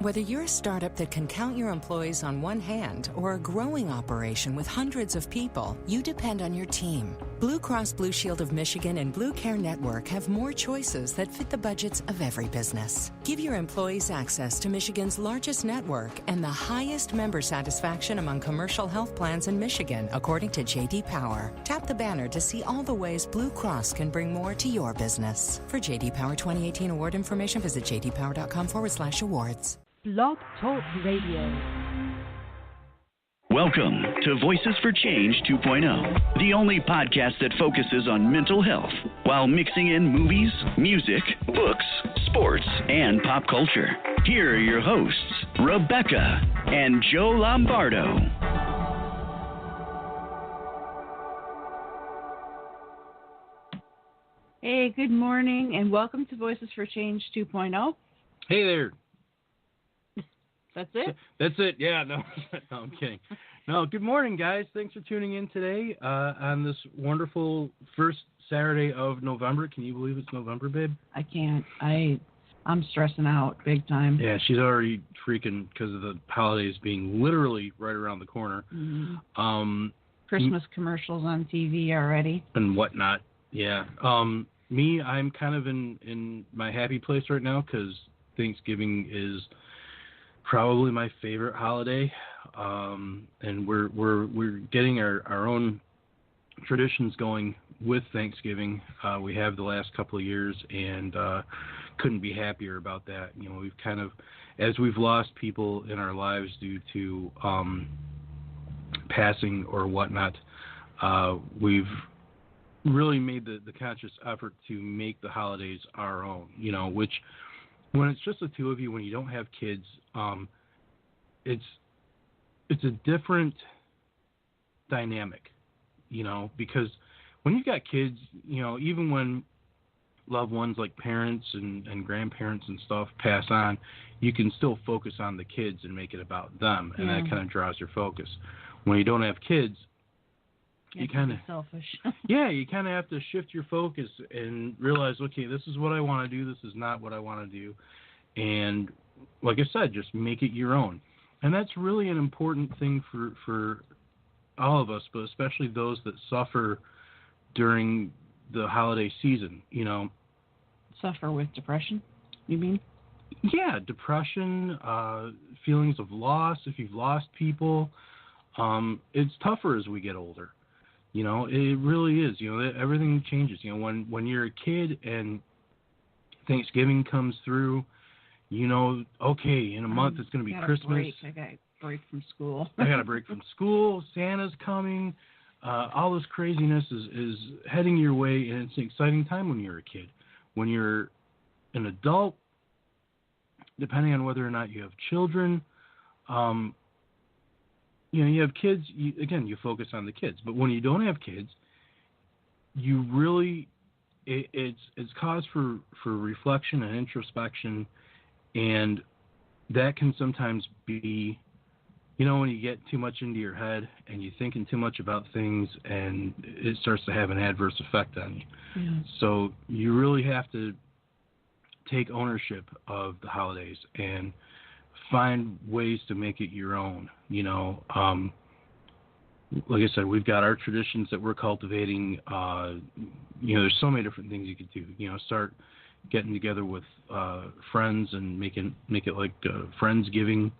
Whether you're a startup that can count your employees on one hand or a growing operation with hundreds of people, you depend on your team. Blue Cross Blue Shield of Michigan and Blue Care Network have more choices that fit the budgets of every business. Give your employees access to Michigan's largest network and the highest member satisfaction among commercial health plans in Michigan, according to J.D. Power. Tap the banner to see all the ways Blue Cross can bring more to your business. For J.D. Power 2018 award information, visit jdpower.com/awards. Blog Talk Radio. Welcome to Voices for Change 2.0, the only podcast that focuses on mental health while mixing in movies, music, books, sports, and pop culture. Here are your hosts, Rebecca and Joe Lombardo. Hey, good morning, and welcome to Voices for Change 2.0. Hey there. That's it? That's it. Yeah, no, I'm kidding. No, good morning, guys. Thanks for tuning in today on this wonderful first Saturday of November. Can you believe it's November, babe? I can't. I'm stressing out big time. Yeah, she's already freaking because of the holidays being literally right around the corner. Mm-hmm. Christmas commercials on TV already. And whatnot. Yeah. Me, I'm kind of in my happy place right now because Thanksgiving is probably my favorite holiday, and we're getting our own traditions going with Thanksgiving. We have the last couple of years, and couldn't be happier about that. You know, we've kind of, as we've lost people in our lives due to passing or whatnot, we've really made the conscious effort to make the holidays our own. You know, which when it's just the two of you, when you don't have kids, it's a different dynamic, you know, because when you've got kids, you know, even when loved ones like parents and grandparents and stuff pass on, you can still focus on the kids and make it about them, and that kind of draws your focus. When you don't have kids, you kind of selfish. Yeah, you kind of have to shift your focus and realize, okay, this is what I want to do. This is not what I want to do. And like I said, just make it your own. And that's really an important thing for all of us, but especially those that suffer during the holiday season, you know. Suffer with depression, you mean? Yeah, depression, feelings of loss. If you've lost people, it's tougher as we get older. You know, it really is. You know, everything changes. You know, when you're a kid and Thanksgiving comes through, you know, okay, in a month it's going to be Christmas. I got a break from school. I got a break from school. Santa's coming. All this craziness is heading your way, and it's an exciting time when you're a kid. When you're an adult, depending on whether or not you have children, you know, you have kids, you focus on the kids. But when you don't have kids, you really, it's cause for reflection and introspection, and that can sometimes be, you know, when you get too much into your head and you're thinking too much about things, and it starts to have an adverse effect on you. Yeah. So you really have to take ownership of the holidays and find ways to make it your own, you know. Like I said, we've got our traditions that we're cultivating. You know, there's so many different things you could do. You know, start getting together with friends and make it like Friendsgiving,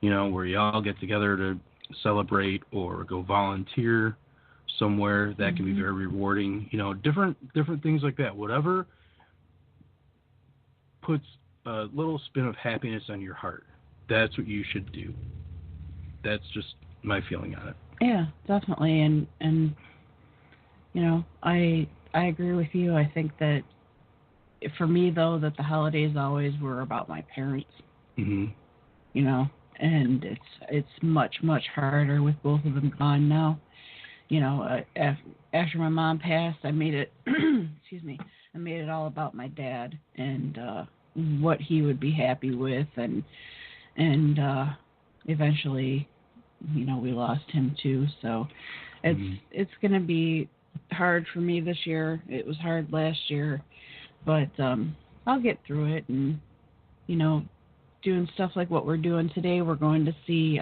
you know, where you all get together to celebrate or go volunteer somewhere. That can be very rewarding. You know, different things like that. Whatever puts a little spin of happiness on your heart, that's what you should do. That's just my feeling on it. Yeah, definitely. And you know, I agree with you. I think that for me, though, that the holidays always were about my parents. Mm-hmm. You know, and it's much harder with both of them gone now. You know, after my mom passed, I made it. Excuse me. I made it all about my dad and what he would be happy with, and eventually, you know, we lost him too. So it's going to be hard for me this year. It was hard last year, but I'll get through it and, you know, doing stuff like what we're doing today. We're going to see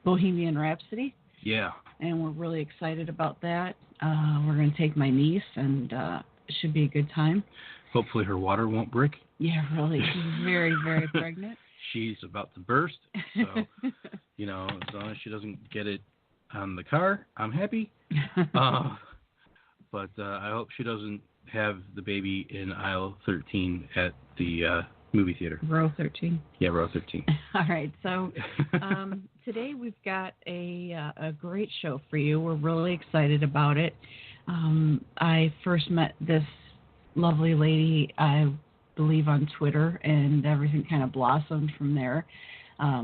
Bohemian Rhapsody. Yeah. And we're really excited about that. We're going to take my niece, and it should be a good time. Hopefully her water won't break. Yeah, really. She's very, very pregnant. She's about to burst. So, you know, as long as she doesn't get it on the car, I'm happy. But I hope she doesn't have the baby in aisle 13 at the movie theater. Row 13. Yeah, row 13. All right. So today we've got a great show for you. We're really excited about it. I first met this lovely lady, I believe, on Twitter, and everything kind of blossomed from there.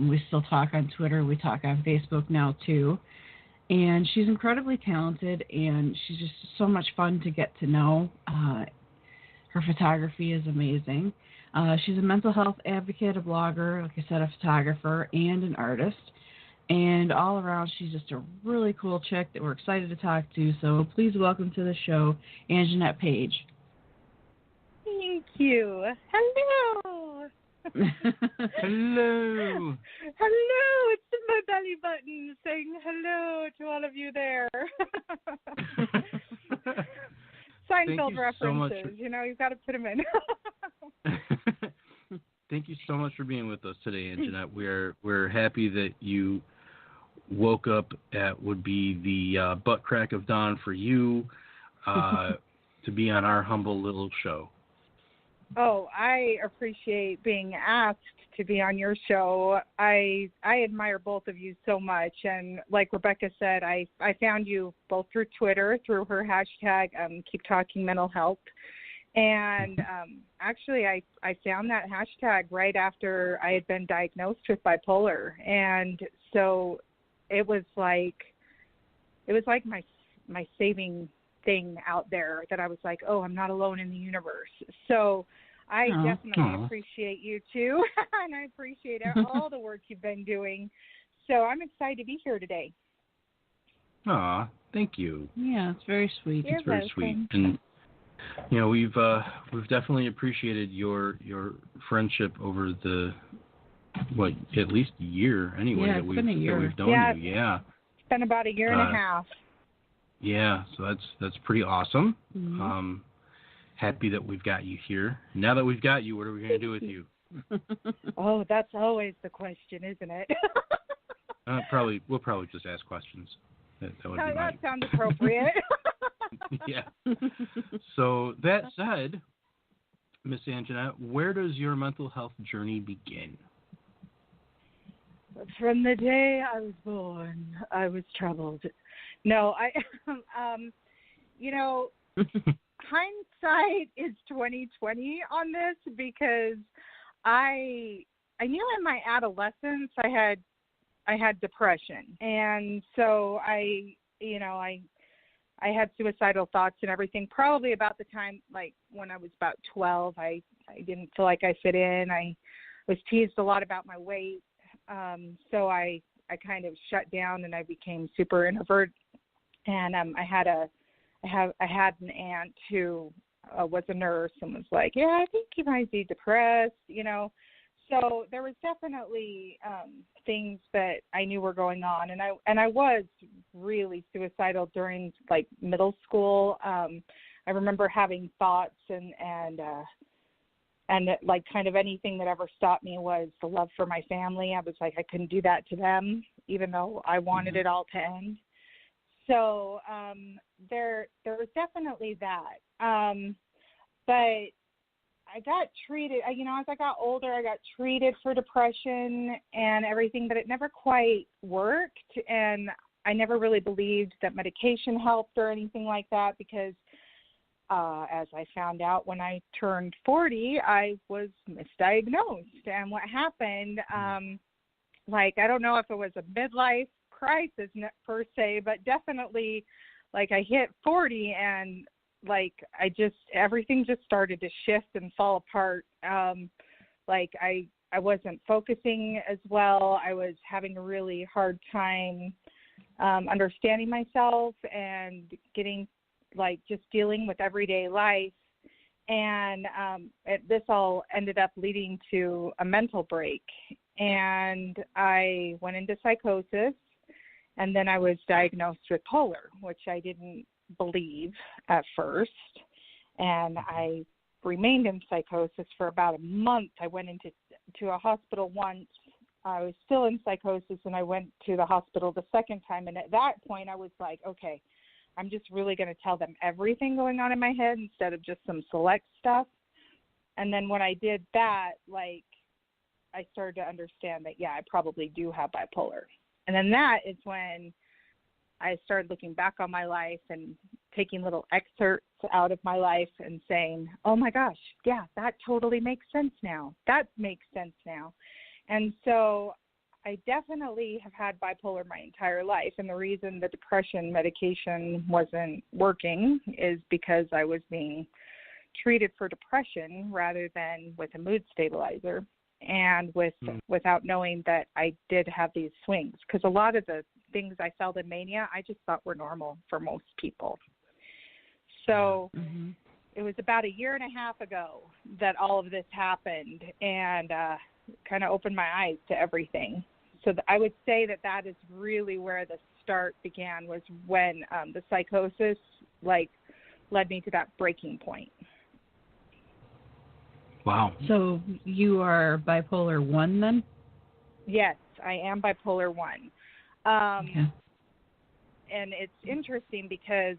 We still talk on Twitter. We talk on Facebook now, too. And she's incredibly talented, and she's just so much fun to get to know. Her photography is amazing. She's a mental health advocate, a blogger, like I said, a photographer, and an artist. And all around, she's just a really cool chick that we're excited to talk to. So please welcome to the show, Anginet Page. Thank you. Hello. Hello. Hello. It's my belly button saying hello to all of you there. Seinfeld references. You know, you've got to put them in. Thank you so much for being with us today, Anginet. We're happy that you woke up at would be the butt crack of dawn for you to be on our humble little show. Oh, I appreciate being asked to be on your show. I admire both of you so much. And like Rebecca said, I found you both through Twitter, through her hashtag, Keep Talking Mental Health. And actually, I found that hashtag right after I had been diagnosed with bipolar. And so it was like my saving thing out there, that I was like, oh, I'm not alone in the universe. So I definitely appreciate you too, and I appreciate all the work you've been doing. So I'm excited to be here today. Aw, thank you. Yeah, it's very sweet. You're it's very welcome. Sweet. And you know, we've definitely appreciated your friendship over the at least a year anyway. Yeah, it's been a year. That we've known you. Yeah. It's been about a year and a half. Yeah, so that's pretty awesome. Mm-hmm. Happy that we've got you here. Now that we've got you, what are we going to do with you? Oh, that's always the question, isn't it? We'll probably just ask questions. That sounds appropriate. Yeah. So that said, Miss Anginet, where does your mental health journey begin? From the day I was born, I was troubled. No, hindsight is 20/20 on this, because I knew in my adolescence I had depression, and so I had suicidal thoughts and everything. Probably about the time, like when I was about 12, I didn't feel like I fit in. I was teased a lot about my weight, so I kind of shut down and I became super introvert. And I had an aunt who was a nurse and was like, yeah, I think you might be depressed, you know. So there was definitely things that I knew were going on, and I was really suicidal during like middle school. I remember having thoughts and like kind of anything that ever stopped me was the love for my family. I was like, I couldn't do that to them, even though I wanted it all to end. So there was definitely that. But I got treated, as I got older, I got treated for depression and everything, but it never quite worked. And I never really believed that medication helped or anything like that, because as I found out when I turned 40, I was misdiagnosed. And what happened, I don't know if it was a midlife crisis per se, but definitely like I hit 40 and like everything just started to shift and fall apart. Like I wasn't focusing as well. I was having a really hard time understanding myself and getting like just dealing with everyday life. And this all ended up leading to a mental break. and I went into psychosis, and then I was diagnosed with polar, which I didn't believe at first, and I remained in psychosis for about a month. I went into a hospital once. I was still in psychosis, and I went to the hospital the second time, and at that point I was like, okay, I'm just really going to tell them everything going on in my head instead of just some select stuff. And then when I did that, like, I started to understand that, yeah, I probably do have bipolar. And then that is when I started looking back on my life and taking little excerpts out of my life and saying, oh my gosh, yeah, that totally makes sense now. That makes sense now. And so I definitely have had bipolar my entire life. And the reason the depression medication wasn't working is because I was being treated for depression rather than with a mood stabilizer, and without knowing that I did have these swings, because a lot of the things I felt in mania I just thought were normal for most people. So it was about 1.5 years ago that all of this happened, and kind of opened my eyes to everything. So I would say that is really where the start began, was when the psychosis led me to that breaking point. Wow. So you are bipolar 1 then? Yes, I am bipolar 1. Okay. And it's interesting because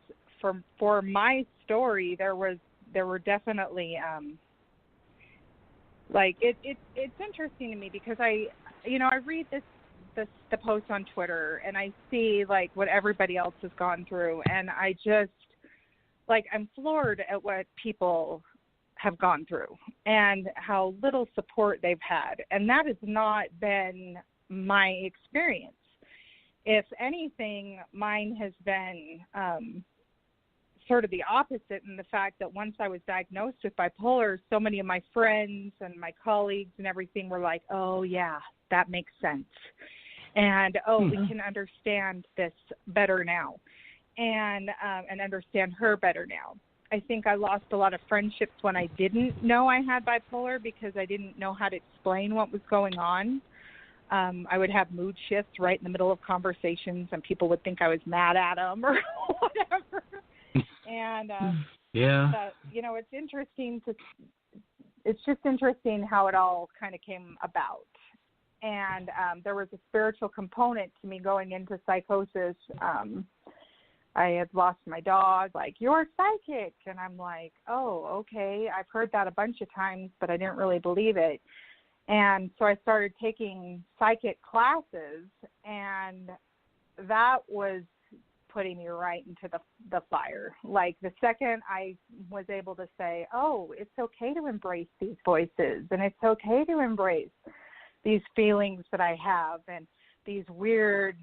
for my story, there were definitely it's interesting to me because I read the posts on Twitter, and I see like what everybody else has gone through, and I just I'm floored at what people have gone through and how little support they've had. And that has not been my experience. If anything, mine has been sort of the opposite, in the fact that once I was diagnosed with bipolar, so many of my friends and my colleagues and everything were like, oh yeah, that makes sense. And, we can understand this better now, and understand her better now. I think I lost a lot of friendships when I didn't know I had bipolar, because I didn't know how to explain what was going on. I would have mood shifts right in the middle of conversations, and people would think I was mad at them or whatever. And it's just interesting how it all kind of came about. And there was a spiritual component to me going into psychosis. I had lost my dog, like, you're psychic. And I'm like, oh, okay. I've heard that a bunch of times, but I didn't really believe it. And so I started taking psychic classes, and that was putting me right into the fire. Like, the second I was able to say, oh, it's okay to embrace these voices, and it's okay to embrace these feelings that I have, and these weird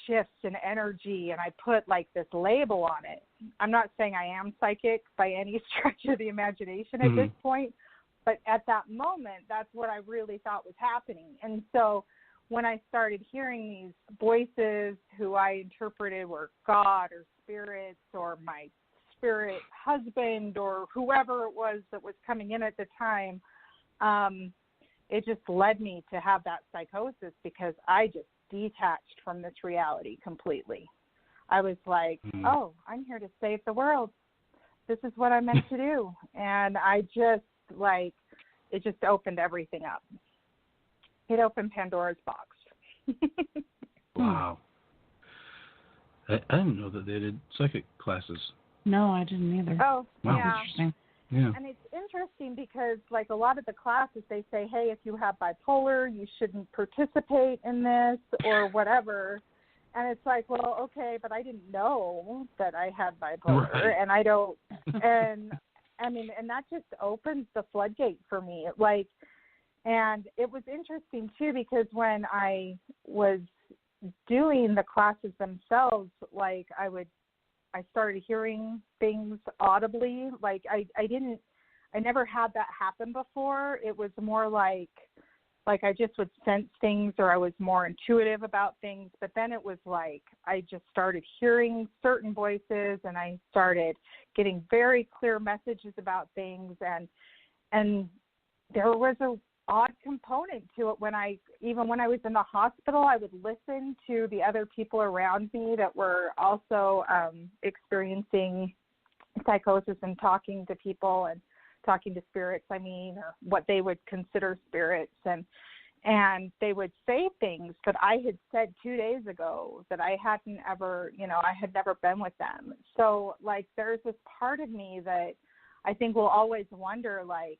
shifts in energy, and I put this label on it. I'm not saying I am psychic by any stretch of the imagination at this point, but at that moment, that's what I really thought was happening. And so when I started hearing these voices who I interpreted were God or spirits or my spirit husband or whoever it was that was coming in at the time, it just led me to have that psychosis, because I just detached from this reality completely. I was like, oh, I'm here to save the world. This is what I'm meant to do. And I just it just opened everything up. It opened Pandora's box. Wow. I didn't know that they did psychic classes. No, I didn't either. Oh, wow. Yeah. Interesting. Yeah. And it's interesting because, a lot of the classes, they say, hey, if you have bipolar, you shouldn't participate in this or whatever. And it's like, well, okay, but I didn't know that I had bipolar. Right. And I don't, and that just opens the floodgate for me. And it was interesting, too, because when I was doing the classes themselves, I started hearing things audibly. I never had that happen before. It was more like I just would sense things, or I was more intuitive about things. But then it was I just started hearing certain voices, and I started getting very clear messages about things. And there was odd component to it when I was in the hospital, I would listen to the other people around me that were also experiencing psychosis and talking to people and talking to spirits, or what they would consider spirits. And they would say things that I had said 2 days ago that I hadn't ever, I had never been with them. So, like, there's this part of me that I think will always wonder, like,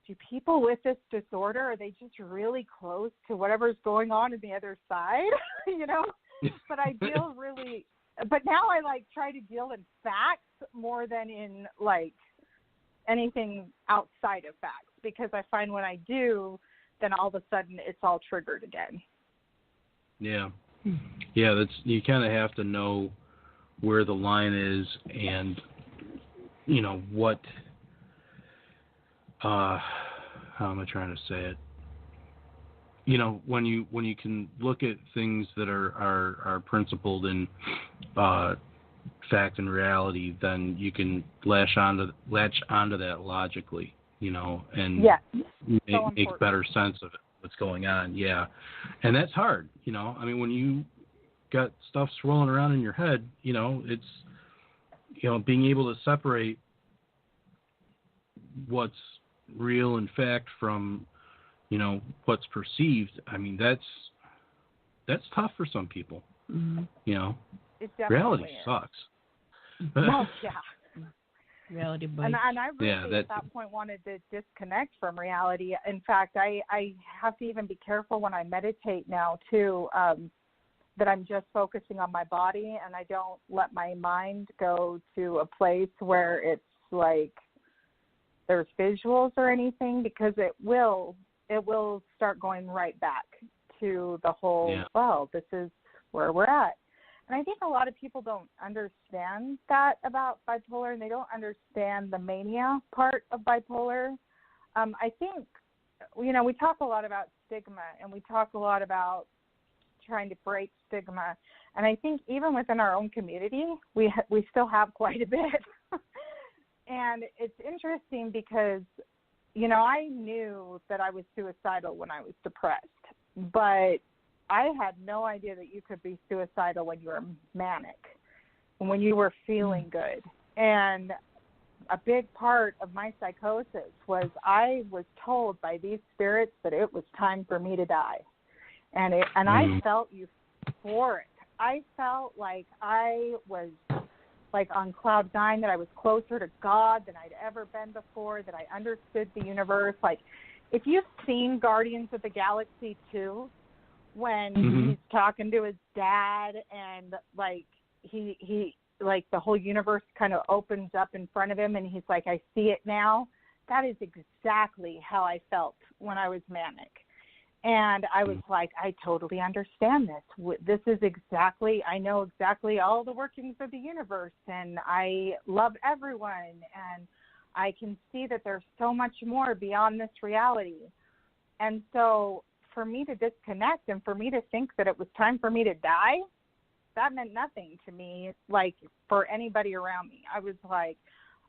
do people with this disorder, are they just really close to whatever's going on the other side? But I deal but now I, like, try to deal in facts more than in, like, anything outside of facts, because I find when I do, then all of a sudden it's all triggered again. Yeah, you kind of have to know where the line is, and what. How am I trying to say it? When you can look at things that are principled in fact and reality, then you can latch onto that logically. And make better sense of what's going on. Yeah. And that's hard, when you got stuff swirling around in your head, it's, being able to separate what's real and fact from, what's perceived. That's tough for some people. Mm-hmm. It reality is. Sucks. Well, yeah. Reality bites. And I really at that point wanted to disconnect from reality. In fact, I have to even be careful when I meditate now too, that I'm just focusing on my body and I don't let my mind go to a place where it's like there's visuals or anything, because it will start going right back to the whole, well, this is where we're at. And I think a lot of people don't understand that about bipolar, and they don't understand the mania part of bipolar. I think, we talk a lot about stigma, and we talk a lot about trying to break stigma. And I think even within our own community, we still have quite a bit. And it's interesting because, I knew that I was suicidal when I was depressed, but I had no idea that you could be suicidal when you were manic, when you were feeling good. And a big part of my psychosis was I was told by these spirits that it was time for me to die. And I felt euphoric. I felt like I was like on cloud nine, that I was closer to God than I'd ever been before, that I understood the universe. Like, if you've seen Guardians of the Galaxy 2, when he's talking to his dad and like he like the whole universe kind of opens up in front of him and he's like, I see it now. That is exactly how I felt when I was manic. And I was like, I totally understand this. This is exactly, I know exactly all the workings of the universe, and I love everyone, and I can see that there's so much more beyond this reality. And so for me to disconnect and for me to think that it was time for me to die, that meant nothing to me, like for anybody around me. I was like,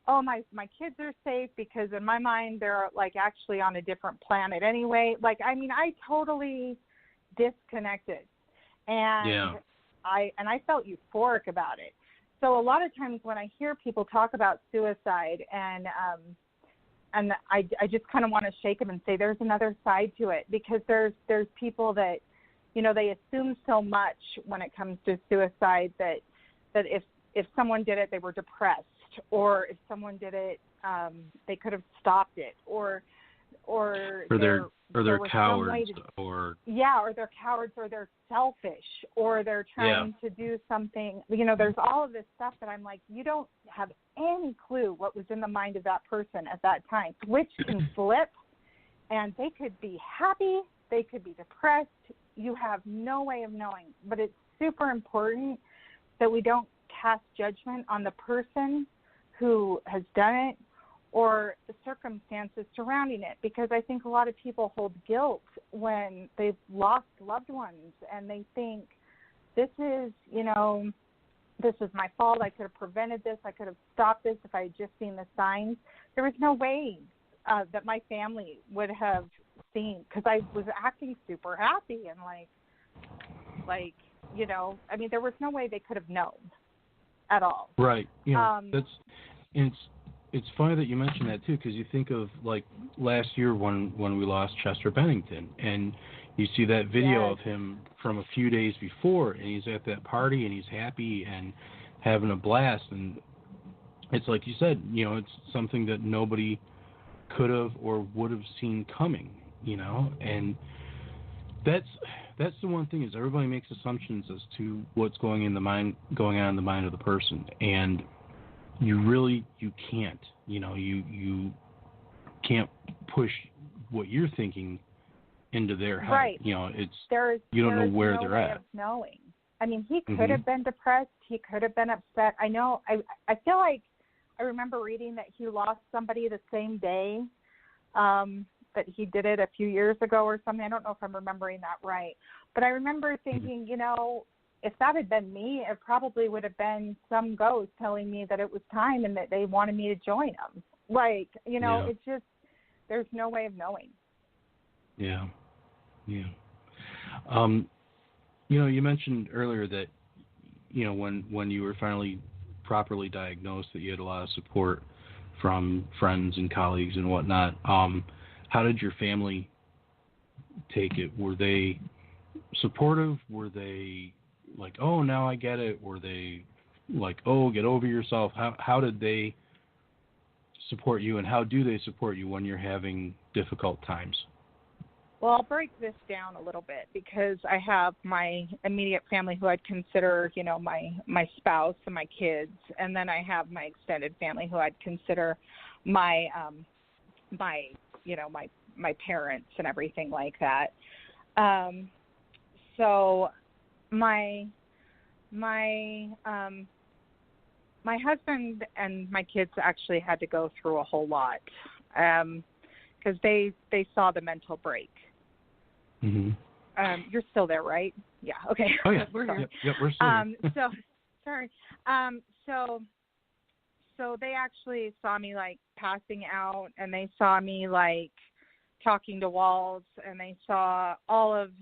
oh, my kids are safe, because in my mind they're like actually on a different planet anyway. Like, I totally disconnected, and I felt euphoric about it. So a lot of times when I hear people talk about suicide, and I just kind of want to shake them and say there's another side to it, because there's people that, they assume so much when it comes to suicide that if someone did it, they were depressed, or if someone did it, they could have stopped it, or they're cowards, or they're cowards, or they're selfish, or they're trying to do something. There's all of this stuff that I'm like, you don't have any clue what was in the mind of that person at that time. Switch can flip, and they could be happy, they could be depressed. You have no way of knowing. But it's super important that we don't cast judgment on the person who has done it or the circumstances surrounding it, because I think a lot of people hold guilt when they've lost loved ones, and they think this is my fault. I could have prevented this. I could have stopped this if I had just seen the signs. There was no way that my family would have seeing, because I was acting super happy and you know, I mean, there was no way they could have known at all. Right. Yeah. It's funny that you mentioned that too, because you think of like last year when we lost Chester Bennington, and you see that video of him from a few days before, and he's at that party and he's happy and having a blast, and it's like you said, you know, it's something that nobody could have or would have seen coming, you know, and that's the one thing, is everybody makes assumptions as to what's going on in the mind of the person, and you can't, you know, you can't push what you're thinking into their head. Right. You know, you don't know where they're at. Of knowing. I mean, he could have been depressed. He could have been upset. I know. I feel like I remember reading that he lost somebody the same day that he did it a few years ago or something. I don't know if I'm remembering that right. But I remember thinking, you know, if that had been me, it probably would have been some ghost telling me that it was time and that they wanted me to join them. Like, you know, it's just, there's no way of knowing. Yeah. Yeah. You know, you mentioned earlier that, you know, when you were finally properly diagnosed, that you had a lot of support from friends and colleagues and whatnot. How did your family take it? Were they supportive? Were they like, oh, now I get it? Were they like, oh, get over yourself? How did they support you, and how do they support you when you're having difficult times? Well, I'll break this down a little bit, because I have my immediate family who I'd consider, you know, my spouse and my kids, and then I have my extended family who I'd consider my parents and everything like that. So my husband and my kids actually had to go through a whole lot, because they saw the mental break. Mm-hmm. You're still there, right? Yeah. Okay. Oh yeah. We're here. Yep, we're still here. So sorry. So they actually saw me like passing out, and they saw me like talking to walls, and they saw all of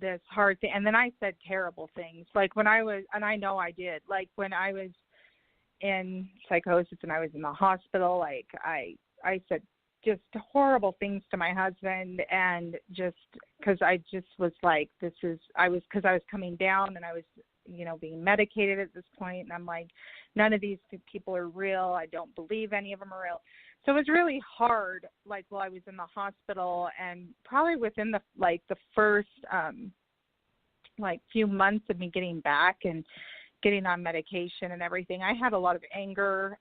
this hard thing. And then I said terrible things, like when I was, and I know I did, like when I was in psychosis and I was in the hospital, like I said just horrible things to my husband, and just because I just was like, because I was coming down, and I was, you know, being medicated at this point, and I'm like, none of these people are real. I don't believe any of them are real. So it was really hard, like while I was in the hospital, and probably within the first few months of me getting back and getting on medication and everything, I had a lot of anger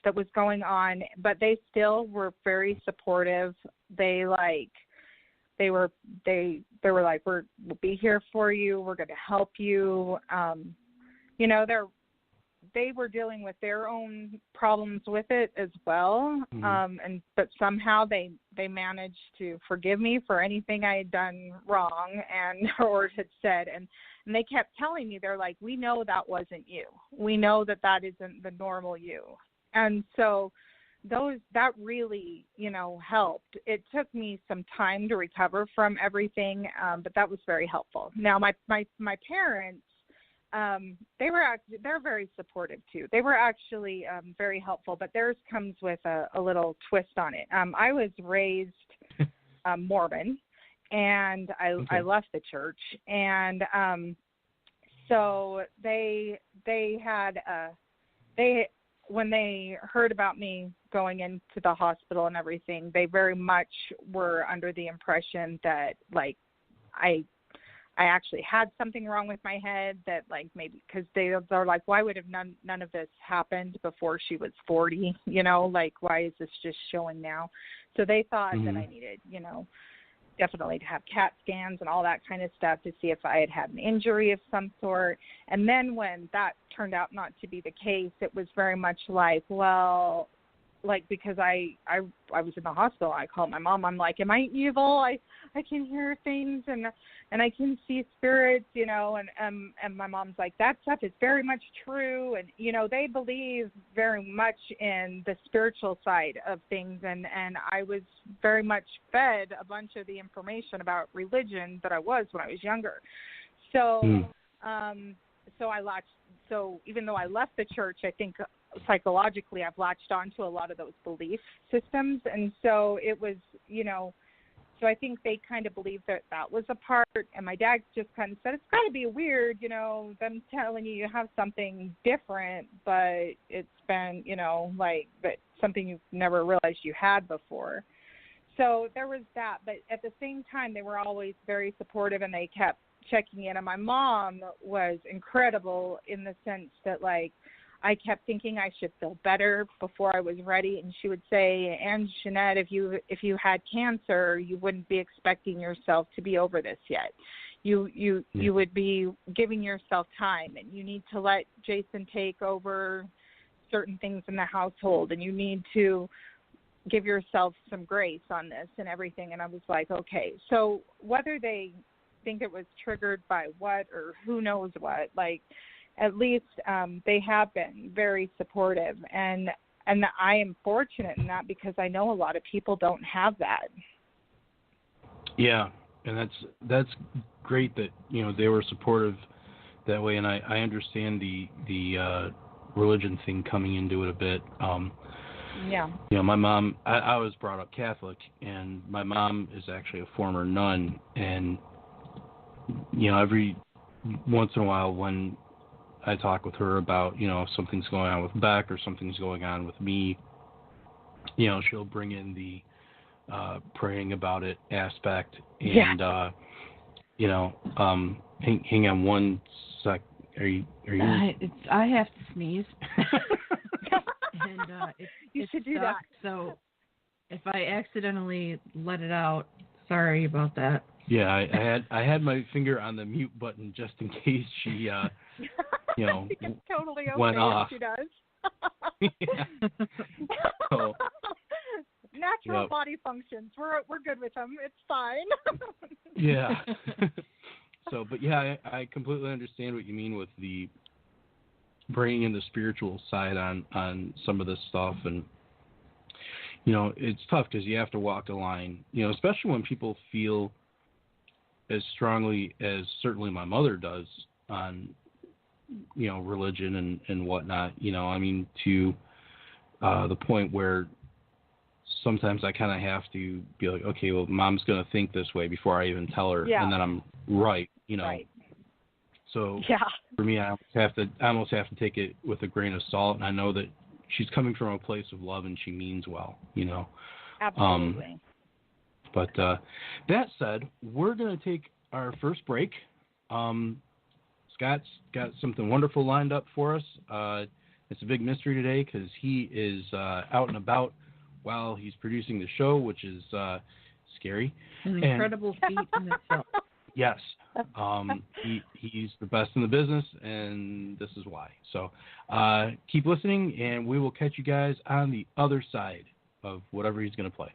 that was going on, but they still were very supportive. They were like, we'll be here for you. We're going to help you. You know, they were dealing with their own problems with it as well. But somehow they managed to forgive me for anything I had done wrong or had said. And they kept telling me, they're like, we know that wasn't you. We know that isn't the normal you. And so that really, you know, helped. It took me some time to recover from everything, but that was very helpful. Now, my parents, they're very supportive too. They were actually very helpful, but theirs comes with a little twist on it. I was raised Mormon, and I left the church, and so they when they heard about me going into the hospital and everything, they very much were under the impression that like I actually had something wrong with my head, that like maybe because they're like, why would have none of this happened before she was 40? You know, like why is this just showing now? So they thought that I needed, you know, definitely to have CAT scans and all that kind of stuff to see if I had an injury of some sort. And then when that turned out not to be the case, it was very much like, well, like, because I was in the hospital, I called my mom. I'm like, am I evil? I can hear things and I can see spirits, you know, and my mom's like, that stuff is very much true. And, you know, they believe very much in the spiritual side of things. And I was very much fed a bunch of the information about religion that I was when I was younger. So, so even though I left the church, I think psychologically I've latched onto a lot of those belief systems. And so it was, you know, so I think they kind of believed that was a part. And my dad just kind of said, it's got to be weird, you know, them telling you have something different, but it's been, you know, like, but something you've never realized you had before. So there was that. But at the same time, they were always very supportive, and they kept checking in. And my mom was incredible in the sense that, like, I kept thinking I should feel better before I was ready, and she would say, Anginet, if you had cancer, you wouldn't be expecting yourself to be over this yet. You would be giving yourself time, and you need to let Jason take over certain things in the household, and you need to give yourself some grace on this and everything. And I was like, okay. So whether they think it was triggered by what or who knows what, like, at least they have been very supportive, and I am fortunate in that, because I know a lot of people don't have that. Yeah, and that's great that, you know, they were supportive that way, and I understand the religion thing coming into it a bit. Yeah. You know, my mom, I was brought up Catholic, and my mom is actually a former nun, and, you know, every once in a while when I talk with her about, you know, if something's going on with Beck or something's going on with me, you know, she'll bring in the praying about it aspect. And, you know, hang on one sec. Are you? I have to sneeze. And you should do stuck, that. So if I accidentally let it out, sorry about that. Yeah, I had my finger on the mute button just in case she, you know, it's totally okay went off. If she does. Yeah. So, natural body functions. We're good with them. It's fine. Yeah. So, but yeah, I completely understand what you mean with the bringing in the spiritual side on some of this stuff. And, you know, it's tough because you have to walk the line, you know, especially when people feel as strongly as certainly my mother does on, you know, religion and whatnot, you know, I mean, to the point where sometimes I kind of have to be like, okay, well, mom's going to think this way before I even tell her. Yeah. And then I'm right, you know. Right. So yeah. for me, I almost have to take it with a grain of salt. And I know that she's coming from a place of love and she means well, you know. Absolutely. But that said, we're going to take our first break. Scott's got something wonderful lined up for us. It's a big mystery today because he is out and about while he's producing the show, which is scary. An incredible feat in itself. Yes. He's the best in the business, and this is why. So keep listening, and we will catch you guys on the other side of whatever he's going to play.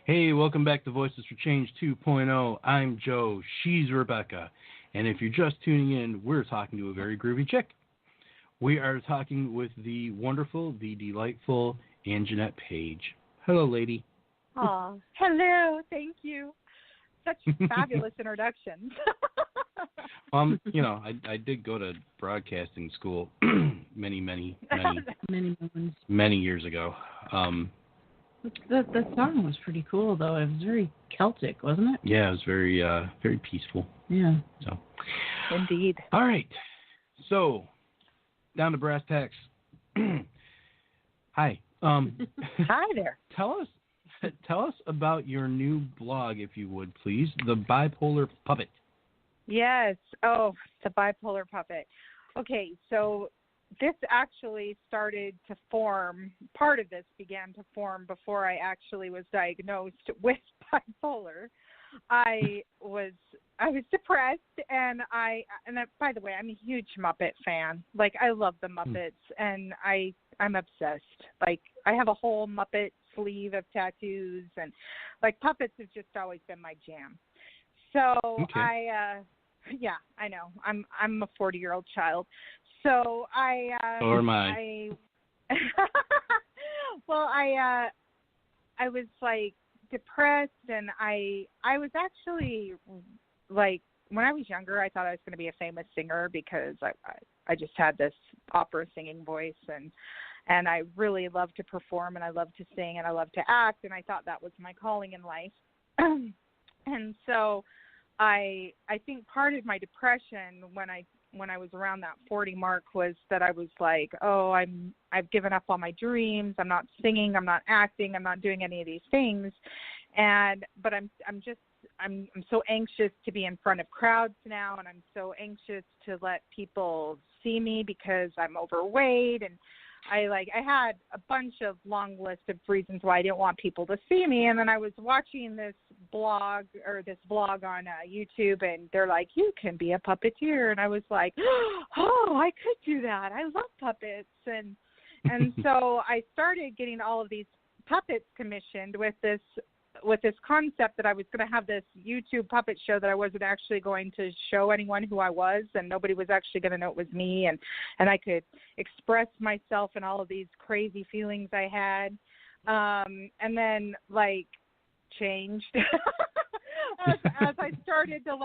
Hey, welcome back to Voices for Change 2.0. I'm Joe. She's Rebecca. And if you're just tuning in, we're talking to a very groovy chick. We are talking with the wonderful, the delightful Anginet Page. Hello, lady. Oh, hello. Thank you. Such fabulous introductions. I did go to broadcasting school many years ago. The song was pretty cool, though. It was very Celtic, wasn't it? Yeah, it was very very peaceful. Yeah. So. Indeed. All right. So, down to brass tacks. Hi. Hi there. Tell us about your new blog, if you would, please. The Bipolar Puppet. Yes. Oh, the Bipolar Puppet. Okay, so this actually started to form, part of this began to form before I actually was diagnosed with bipolar. I was depressed, and by the way, I'm a huge Muppet fan. Like, I love the Muppets, and I'm obsessed. Like, I have a whole Muppet sleeve of tattoos, and like, puppets have just always been my jam. So okay. I know. I'm a 40-year-old child. So or am I? Well, I was like depressed, and I was actually like, when I was younger, I thought I was going to be a famous singer because I just had this opera singing voice, and I really love to perform, and I love to sing, and I love to act, and I thought that was my calling in life. And so I think part of my depression when I was around that 40 mark was that I was like, oh, I've given up on my dreams. I'm not singing. I'm not acting. I'm not doing any of these things. But I'm so anxious to be in front of crowds now, and I'm so anxious to let people see me because I'm overweight, and I had a bunch of long list of reasons why I didn't want people to see me. And then I was watching this blog on YouTube, and they're like, you can be a puppeteer. And I was like, oh, I could do that. I love puppets. And so I started getting all of these puppets commissioned with this concept that I was going to have this YouTube puppet show that I wasn't actually going to show anyone who I was, and nobody was actually going to know it was me, and I could express myself and all of these crazy feelings I had, and then like changed as I started to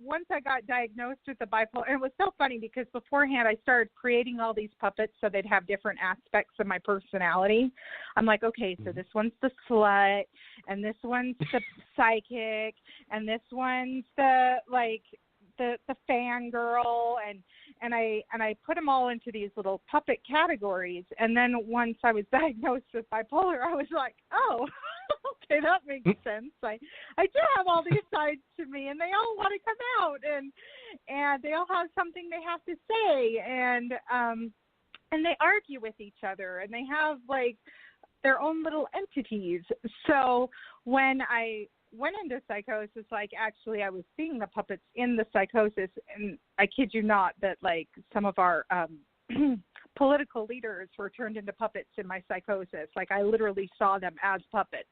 once I got diagnosed with the bipolar. And it was so funny because beforehand I started creating all these puppets so they'd have different aspects of my personality. I'm like, okay, so this one's the slut, and this one's the psychic, and this one's the fangirl, and I put them all into these little puppet categories. And then once I was diagnosed with bipolar, I was like, oh, okay, that makes sense. I do have all these sides to me, and they all want to come out, and they all have something they have to say, and they argue with each other, and they have like their own little entities. So when I went into psychosis, like, actually I was seeing the puppets in the psychosis, and I kid you not that like some of our political leaders were turned into puppets in my psychosis. Like, I literally saw them as puppets.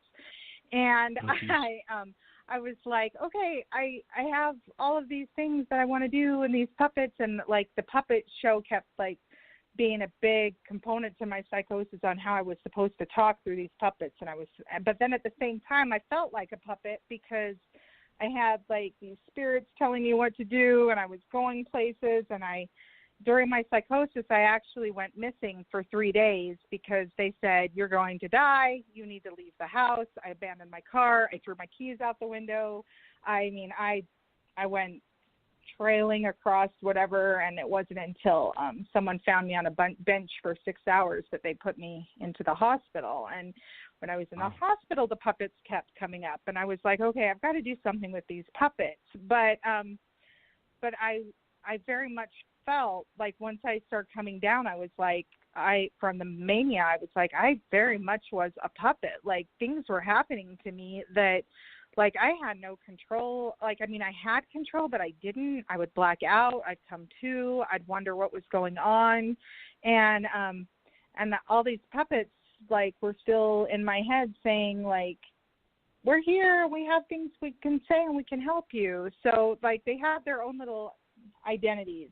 And I was like, okay, I have all of these things that I want to do in these puppets, and like the puppet show kept like being a big component to my psychosis on how I was supposed to talk through these puppets. But then at the same time, I felt like a puppet because I had like these spirits telling me what to do, and I was going places, and during my psychosis, I actually went missing for 3 days because they said, you're going to die. You need to leave the house. I abandoned my car. I threw my keys out the window. I mean, I went trailing across whatever, and it wasn't until someone found me on a bench for 6 hours that they put me into the hospital. And when I was in the hospital, the puppets kept coming up, and I was like, okay, I've got to do something with these puppets. But I very much felt like once I started coming down, I was like, from the mania, I was like, I very much was a puppet. Like, things were happening to me that, like, I had no control. Like, I mean, I had control, but I didn't. I would black out. I'd come to. I'd wonder what was going on. And all these puppets, like, were still in my head saying, like, we're here, we have things we can say, and we can help you. So, like, they have their own little identities.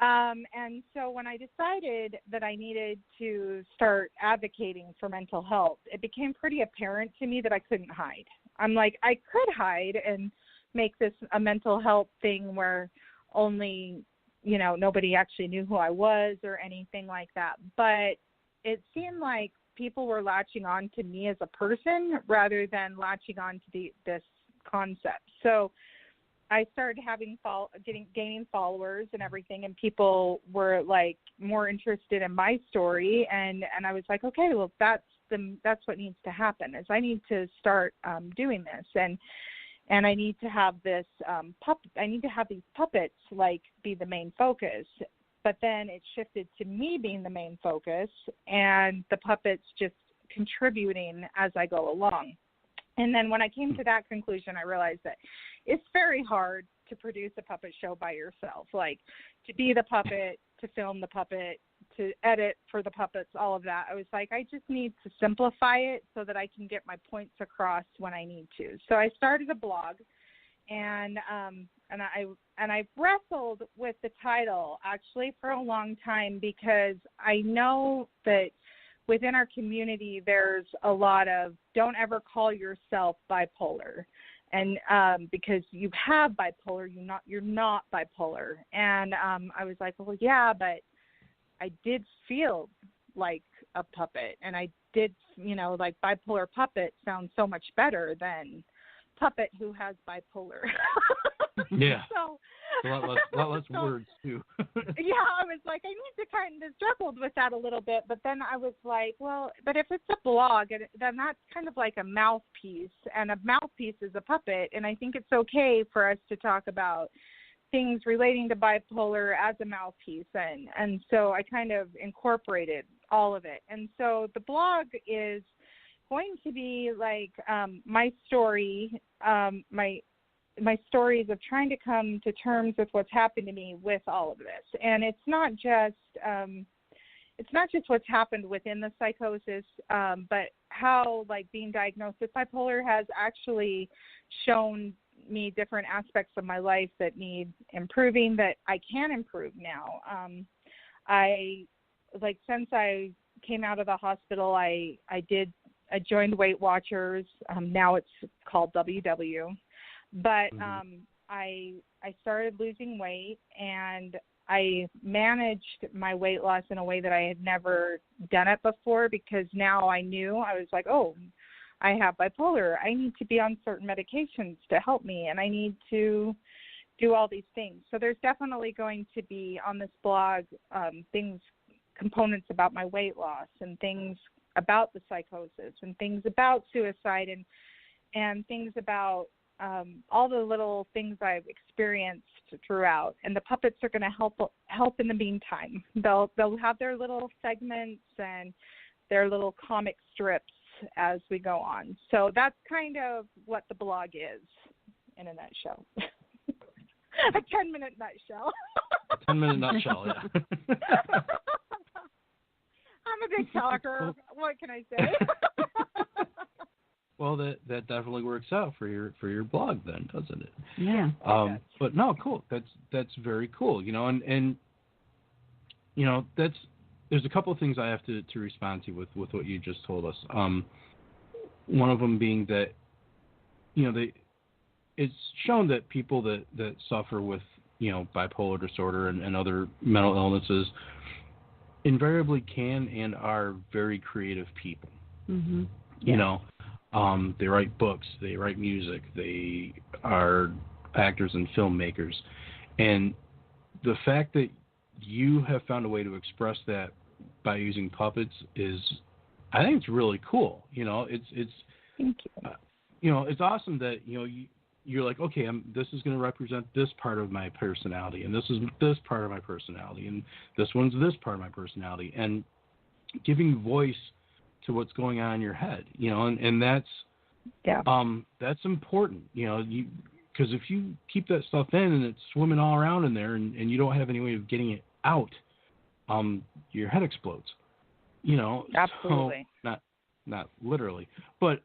And so when I decided that I needed to start advocating for mental health, it became pretty apparent to me that I couldn't hide. I'm like, I could hide and make this a mental health thing where only, you know, nobody actually knew who I was or anything like that. But it seemed like people were latching on to me as a person rather than latching on to this concept. So I started gaining followers and everything, and people were like more interested in my story, and I was like, okay, well, that's what needs to happen, is I need to start doing this, and I need to have this I need to have these puppets like be the main focus. But then it shifted to me being the main focus, and the puppets just contributing as I go along. And then when I came to that conclusion, I realized that it's very hard to produce a puppet show by yourself, like to be the puppet, to film the puppet, to edit for the puppets, all of that. I was like, I just need to simplify it so that I can get my points across when I need to. So I started a blog, and I wrestled with the title actually for a long time, because I know that within our community, there's a lot of don't ever call yourself bipolar, and because you have bipolar, you're not bipolar. And I was like, well, yeah, but I did feel like a puppet, and I did, you know, like bipolar puppet sounds so much better than puppet who has bipolar. Yeah. So, a lot less words too. Yeah, I was like, I need to kind of struggled with that a little bit, but then I was like, well, but if it's a blog, then that's kind of like a mouthpiece, and a mouthpiece is a puppet, and I think it's okay for us to talk about things relating to bipolar as a mouthpiece, and so I kind of incorporated all of it. And so the blog is going to be like my story, my stories of trying to come to terms with what's happened to me with all of this. And it's not just what's happened within the psychosis, but how like being diagnosed with bipolar has actually shown me different aspects of my life that need improving, that I can improve now. Since I came out of the hospital, I joined Weight Watchers. Now it's called WW. But I started losing weight, and I managed my weight loss in a way that I had never done it before, because now I knew, I was like, oh, I have bipolar. I need to be on certain medications to help me, and I need to do all these things. So there's definitely going to be on this blog components about my weight loss, and things about the psychosis, and things about suicide, and things about all the little things I've experienced throughout. And the puppets are going to help in the meantime. They'll have their little segments and their little comic strips as we go on. So that's kind of what the blog is in a nutshell. A 10-minute nutshell. 10-minute nutshell, yeah. I'm a big talker. What can I say? Well, that definitely works out for your blog then, doesn't it? Yeah. But no, cool. That's very cool. You know, and you know, there's a couple of things I have to respond to with what you just told us. One of them being that, you know, it's shown that people that suffer with, you know, bipolar disorder and other mental illnesses invariably can and are very creative people. Mm-hmm. Yeah. You know. They write books, they write music, they are actors and filmmakers. And the fact that you have found a way to express that by using puppets is, I think it's really cool. You know, it's Thank you. You know, it's awesome that, you know, you're like, okay, this is going to represent this part of my personality, and this is this part of my personality, and this one's this part of my personality, and giving voice to what's going on in your head, you know, and that's that's important, you know, because if you keep that stuff in and it's swimming all around in there, and you don't have any way of getting it out, your head explodes, you know. Absolutely. So, not literally, but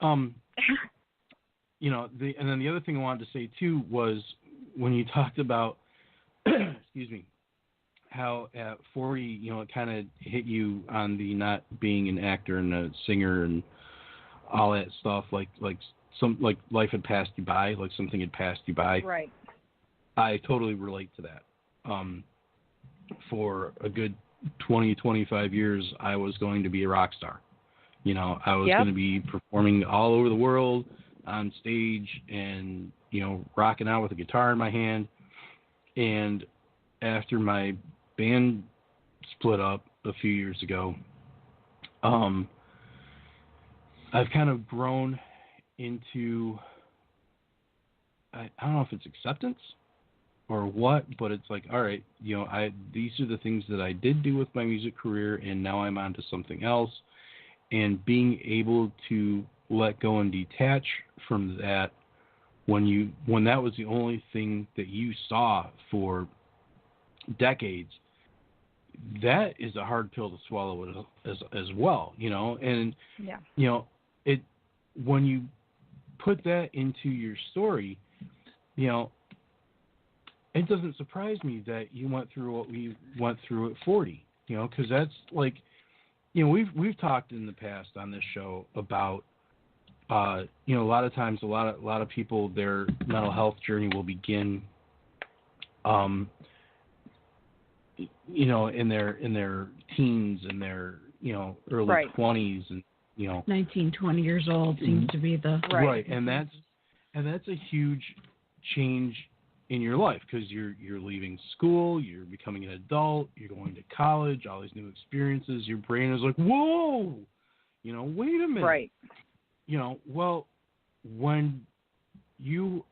and then the other thing I wanted to say too was when you talked about, excuse me, how at 40, it kind of hit you on the not being an actor and a singer and all that stuff, like life had passed you by, like something had passed you by. Right. I totally relate to that. For a good 20, 25 years, I was going to be a rock star. I was going to be performing all over the world on stage and, rocking out with a guitar in my hand. And after my band split up a few years ago, I've kind of grown into, I don't know if it's acceptance or what, but it's like, all right, these are the things that I did do with my music career, and now I'm on to something else. And being able to let go and detach from that when that was the only thing that you saw for decades, that is a hard pill to swallow as well, and it when you put that into your story, it doesn't surprise me that you went through what we went through at 40, because that's like, we've talked in the past on this show about, a lot of times, a lot of people, their mental health journey will begin, in their teens and their, early 20s and, 19, 20 years old seems to be the right. And that's a huge change in your life, because you're leaving school, you're becoming an adult, you're going to college, all these new experiences. Your brain is like, whoa, wait a minute. Right. Well, when you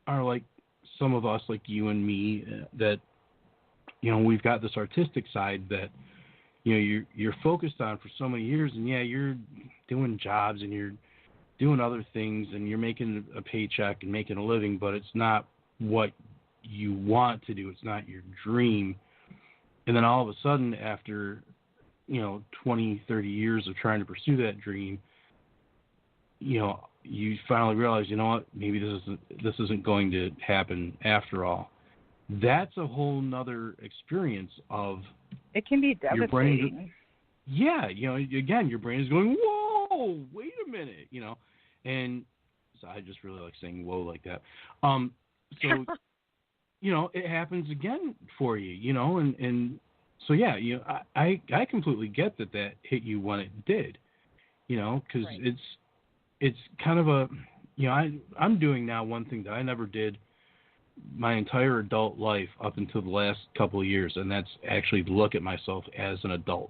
are like some of us, like you and me, that, we've got this artistic side that, you're focused on for so many years, and you're doing jobs and you're doing other things and you're making a paycheck and making a living, but it's not what you want to do. It's not your dream. And then all of a sudden, after, 20, 30 years of trying to pursue that dream, you finally realize, maybe this isn't going to happen after all. That's a whole nother experience of, it can be devastating. Again, your brain is going, whoa, wait a minute, and so I just really like saying whoa like that. So, it happens again for you, and so, I completely get that hit you when it did, because it's kind of a, I'm doing now one thing that I never did my entire adult life up until the last couple of years, and that's actually look at myself as an adult.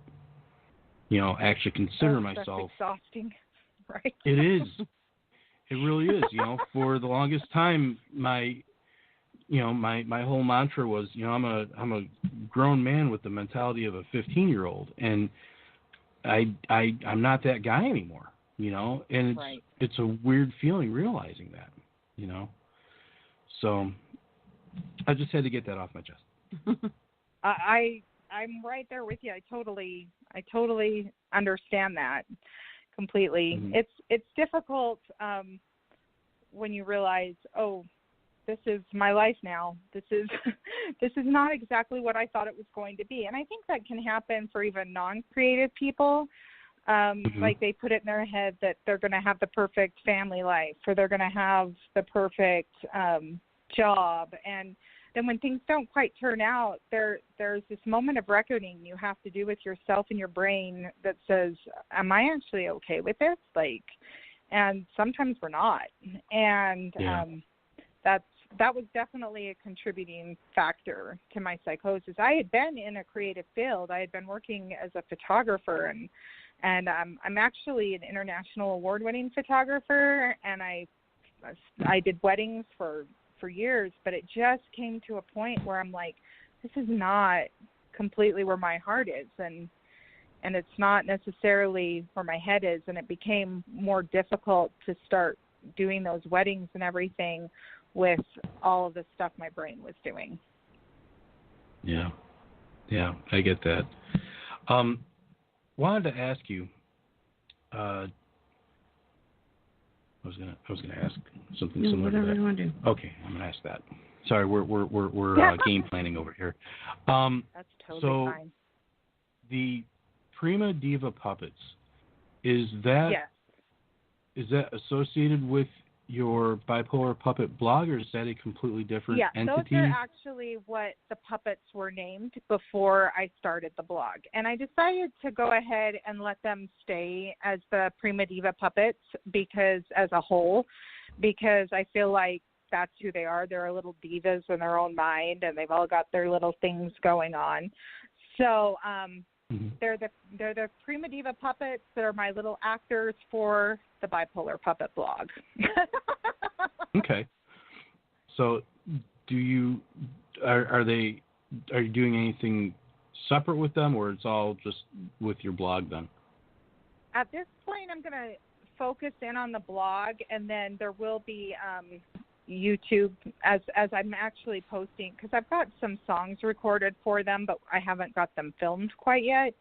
Actually consider myself. That's exhausting, right? It is. It really is. For the longest time, my whole mantra was, I'm a grown man with the mentality of a 15-year-old, and I'm not that guy anymore. And it's a weird feeling realizing that. So I just had to get that off my chest. I'm right there with you. I totally understand that completely. Mm-hmm. It's difficult when you realize, oh, this is my life now. This is not exactly what I thought it was going to be. And I think that can happen for even non-creative people. Like they put it in their head that they're going to have the perfect family life, or they're going to have the perfect job, and then when things don't quite turn out, there's this moment of reckoning you have to do with yourself and your brain that says, am I actually okay with this? And sometimes we're not. And that was definitely a contributing factor to my psychosis. I had been in a creative field. I had been working as a photographer, and I'm actually an international award-winning photographer, and I did weddings for years, but it just came to a point where I'm like, this is not completely where my heart is, and it's not necessarily where my head is, and it became more difficult to start doing those weddings and everything with all of the stuff my brain was doing. Yeah, I get that. Wanted to ask you, I was gonna ask something similar whatever to that. you want to do. Okay, I'm gonna ask that. Sorry, we're game planning over here. That's totally fine. The Prima Diva puppets, is that associated with your Bipolar Puppet blog, or is that a completely different entity? Those are actually what the puppets were named before I started the blog. And I decided to go ahead and let them stay as the Prima Diva puppets because I feel like that's who they are. They're little divas in their own mind, and they've all got their little things going on. So they're the Prima Diva puppets that are my little actors for the Bipolar Puppet blog. Okay. So are you doing anything separate with them, or it's all just with your blog then? At this point, I'm going to focus in on the blog, and then there will be YouTube as I'm actually posting, because I've got some songs recorded for them, but I haven't got them filmed quite yet.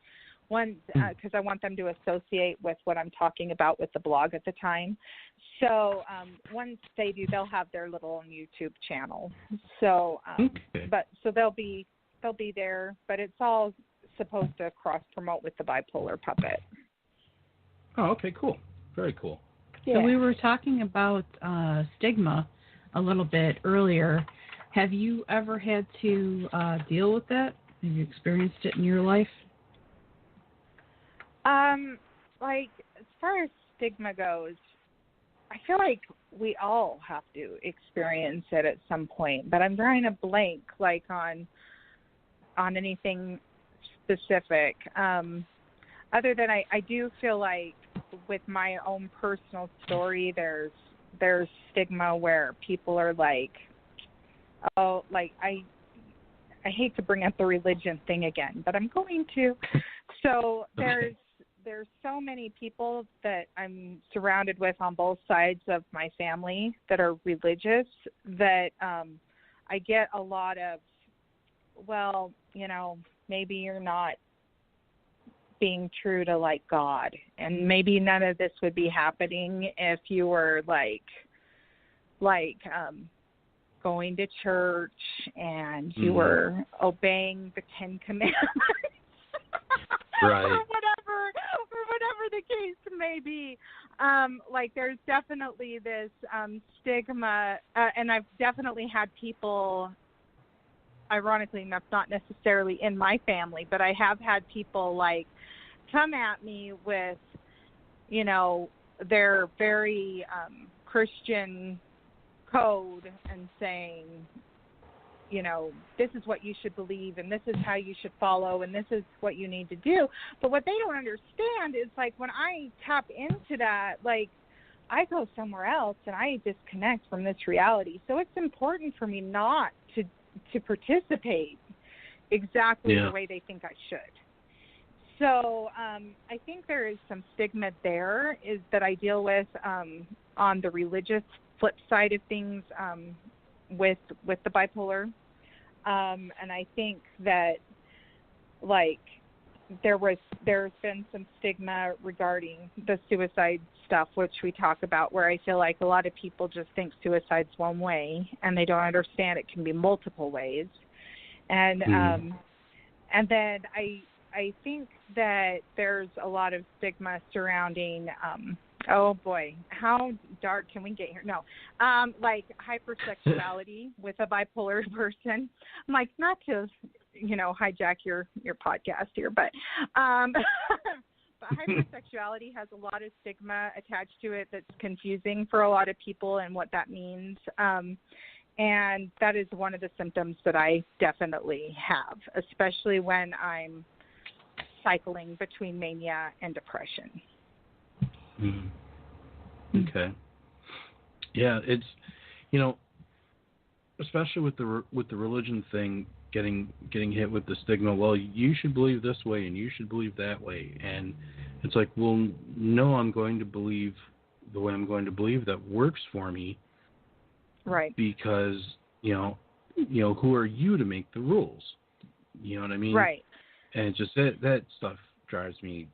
Because I want them to associate with what I'm talking about with the blog at the time. So once they do, they'll have their little YouTube channel. So, so they'll be there, but it's all supposed to cross promote with the Bipolar Puppet. Oh, okay, cool, very cool. Yeah. So we were talking about stigma a little bit earlier. Have you ever had to deal with that? Have you experienced it in your life? Like, as far as stigma goes, I feel like we all have to experience it at some point, but I'm drawing a blank, like, on anything specific. Other than I do feel like with my own personal story, there's stigma where people are like, oh, like, I hate to bring up the religion thing again, but I'm going to. So there's so many people that I'm surrounded with on both sides of my family that are religious that I get a lot of, well, maybe you're not being true to like God, and maybe none of this would be happening if you were like going to church and you were obeying the 10 Commandments. Right. or whatever the case may be. Like, there's definitely this stigma, and I've definitely had people, ironically enough, not necessarily in my family, but I have had people like come at me with, their very Christian code and saying, this is what you should believe, and this is how you should follow, and this is what you need to do. But what they don't understand is, like, when I tap into that, like, I go somewhere else and I disconnect from this reality. So it's important for me not to participate exactly the way they think I should. So I think there is some stigma there is that I deal with on the religious flip side of things with the bipolar. And I think that, like, there's been some stigma regarding the suicide stuff, which we talk about, where I feel like a lot of people just think suicide's one way and they don't understand it can be multiple ways. And and then I think that there's a lot of stigma surrounding oh boy, how dark can we get here? No, like hypersexuality with a bipolar person. I'm like, not to, hijack your podcast here, but hypersexuality has a lot of stigma attached to it that's confusing for a lot of people and what that means. And that is one of the symptoms that I definitely have, especially when I'm cycling between mania and depression. Okay. Yeah, it's especially with the religion thing, getting hit with the stigma. Well, you should believe this way and you should believe that way, and it's like, well, no, I'm going to believe the way I'm going to believe that works for me. Right. Because who are you to make the rules? You know what I mean? Right. And it's just that stuff drives me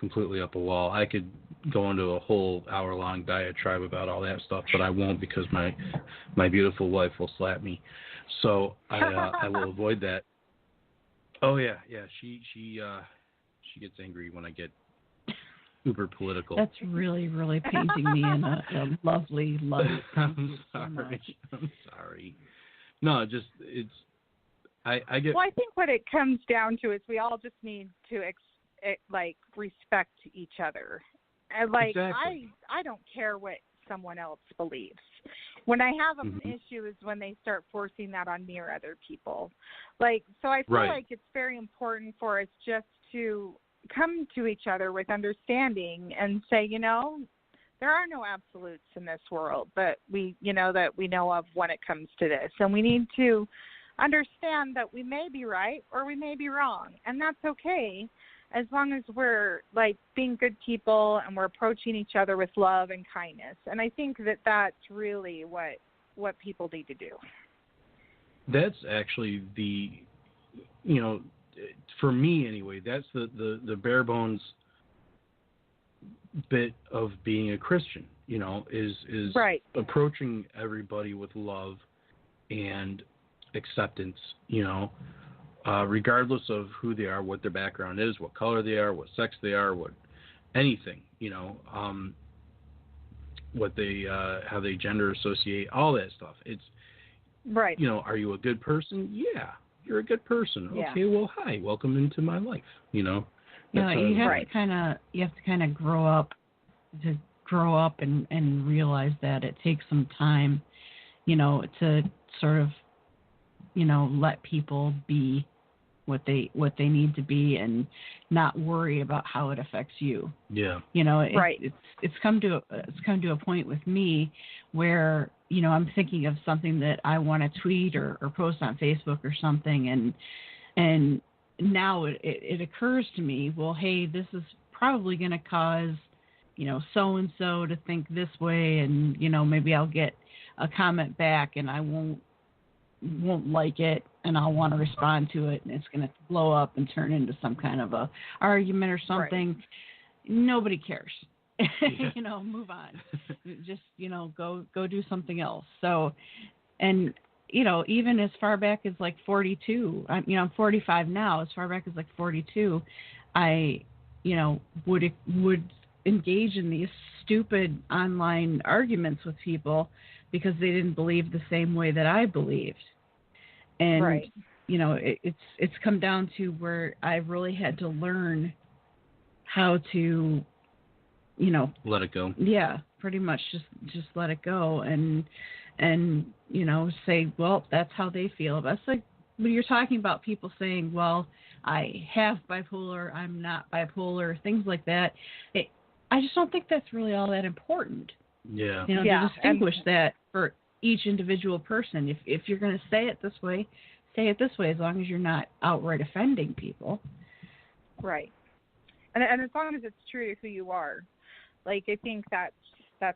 completely up a wall. I could go into a whole hour-long diatribe about all that stuff, but I won't because my beautiful wife will slap me. So I will avoid that. Oh yeah. She gets angry when I get uber political. That's really, really painting me in a lovely. I'm sorry. No, just it's. I get. Well, I think what it comes down to is we all just need to respect each other. And exactly. I don't care what someone else believes. When I have an issue is when they start forcing that on me or other people. So I feel like it's very important for us just to come to each other with understanding and say, there are no absolutes in this world that we know of when it comes to this. And we need to understand that we may be right or we may be wrong. And that's okay as long as we're being good people and we're approaching each other with love and kindness. And I think that that's really what people need to do. That's actually for me anyway, that's the bare bones bit of being a Christian, is approaching everybody with love and acceptance, regardless of who they are, what their background is, what color they are, what sex they are, what anything, what they how they gender associate, all that stuff. It's are you a good person? Yeah, you're a good person. Yeah. Okay, well, hi, welcome into my life. You have to kind of grow up and realize that it takes some time, to sort of, let people be what they need to be and not worry about how it affects you. Yeah. It's come to a point with me where, I'm thinking of something that I want to tweet or post on Facebook or something, and now it occurs to me, well, hey, this is probably going to cause, so and so to think this way, and maybe I'll get a comment back and I won't like it, and I'll want to respond to it, and it's going to blow up and turn into some kind of a argument or something. Right. Nobody cares. Yeah. Move on. Just, go do something else. So, and, even as far back as 42, I'm 45 now, as far back as 42, I, would engage in these stupid online arguments with people because they didn't believe the same way that I believed. And, it's come down to where I really had to learn how to, let it go. Yeah, pretty much just let it go and say, well, that's how they feel. That's like when you're talking about people saying, well, I have bipolar, I'm not bipolar, things like that. I just don't think that's really all that important. Yeah. To distinguish that for each individual person. If you're going to say it this way, say it this way, as long as you're not outright offending people. Right. And as long as it's true to who you are. I think that's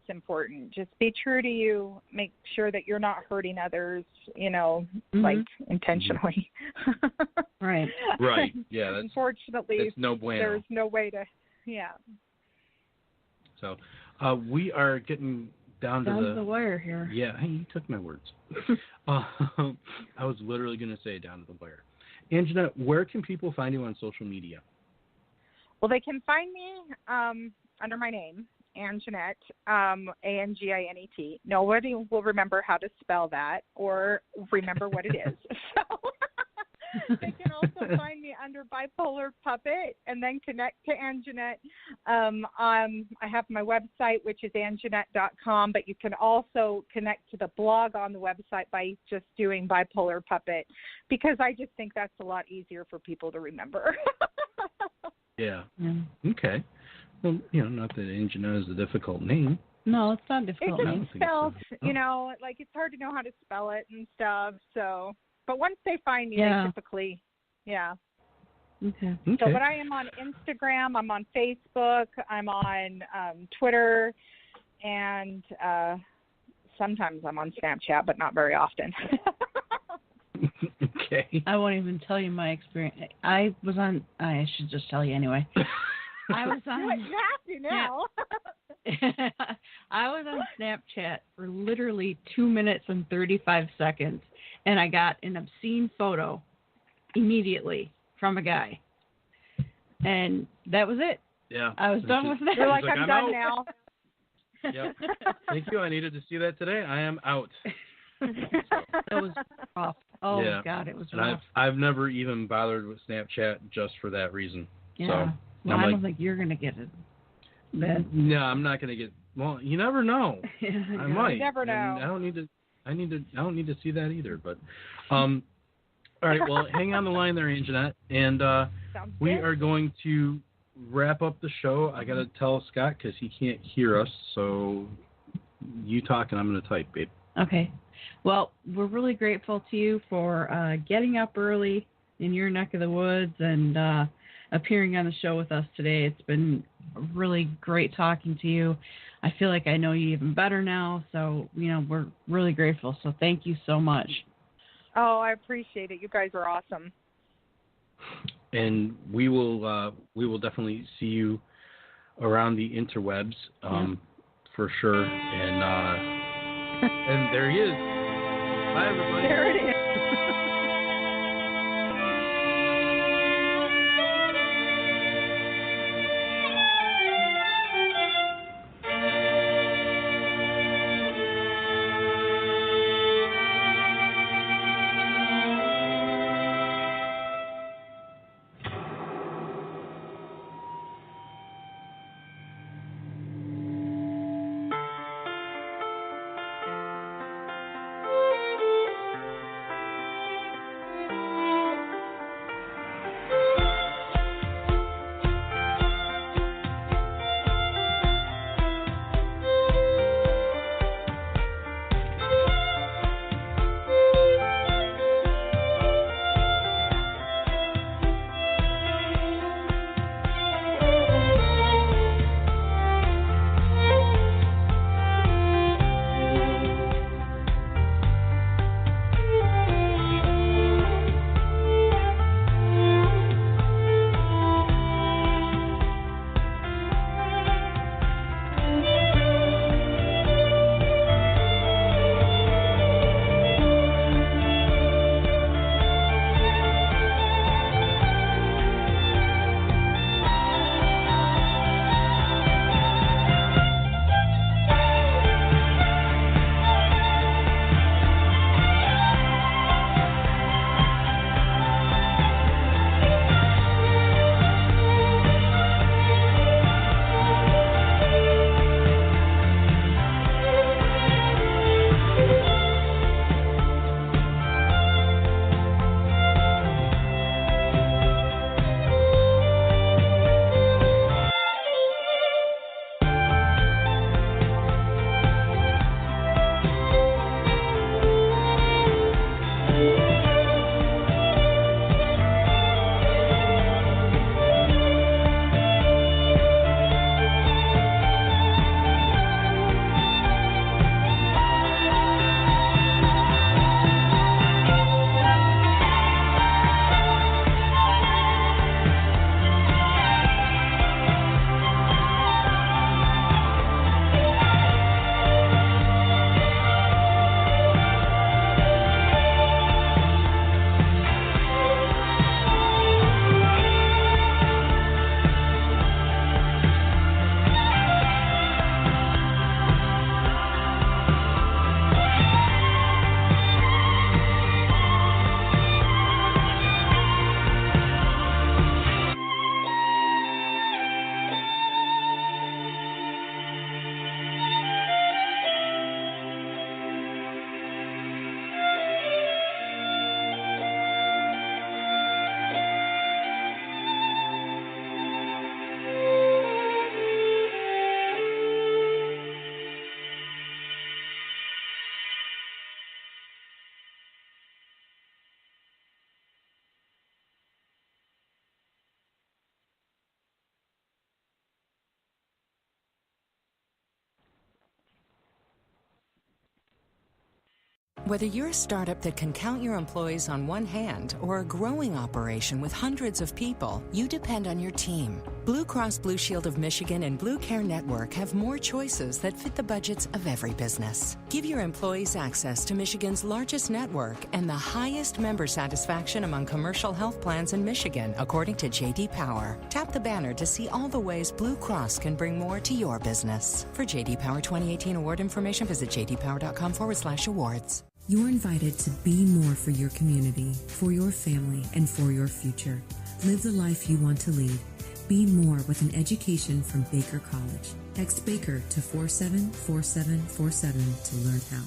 important. Just be true to you. Make sure that you're not hurting others, intentionally. Right. Right. Yeah. Unfortunately, that's no bueno. There's no way to. Yeah. So, we are getting down to the wire here. Yeah. Hey, you took my words. I was literally going to say down to the wire. Anginet, where can people find you on social media? Well, they can find me under my name, Anginet, Anginet. Nobody will remember how to spell that or remember what it is. So they can also find me under Bipolar Puppet and then connect to Anginet. I have my website, which is anginet.com, but you can also connect to the blog on the website by just doing Bipolar Puppet, because I just think that's a lot easier for people to remember. Yeah. Okay. Well, not that Anginet is a difficult name. No, it's not a difficult name. It's just spelled, it's hard to know how to spell it and stuff. So, but once they find me, they typically, Okay. So, but I am on Instagram, I'm on Facebook, I'm on Twitter, and sometimes I'm on Snapchat, but not very often. Okay. I won't even tell you my experience. I should just tell you anyway. I was on. You have to now. I was on Snapchat for literally 2 minutes and 35 seconds, and I got an obscene photo immediately from a guy, and that was it. Yeah. I was done with that. You're like, I'm done out. now. Yep. Thank you. I needed to see that today. I am out. That was rough. Oh, yeah. God, it was and rough. I've never even bothered with Snapchat just for that reason. Yeah. So, well, I don't think you're going to get it. No, I'm not going to get. Well, you never know. I might. You never know. And I don't need to see that either. But, all right. Well, hang on the line there, Anginet, and we are going to wrap up the show. I got to tell Scott because he can't hear us. So, you talk and I'm going to type, babe. Okay. Well, we're really grateful to you for getting up early in your neck of the woods and appearing on the show with us today. It's been really great talking to you. I feel like I know you even better now, so, we're really grateful. So thank you so much. Oh, I appreciate it. You guys are awesome. And we will definitely see you around the interwebs for sure. And there he is. Bye, everybody. There it is. Whether you're a startup that can count your employees on one hand or a growing operation with hundreds of people, you depend on your team. Blue Cross Blue Shield of Michigan and Blue Care Network have more choices that fit the budgets of every business. Give your employees access to Michigan's largest network and the highest member satisfaction among commercial health plans in Michigan, according to J.D. Power. Tap the banner to see all the ways Blue Cross can bring more to your business. For J.D. Power 2018 award information, visit jdpower.com/awards. You're invited to be more for your community, for your family, and for your future. Live the life you want to lead. Be more with an education from Baker College. Text Baker to 474747 to learn how.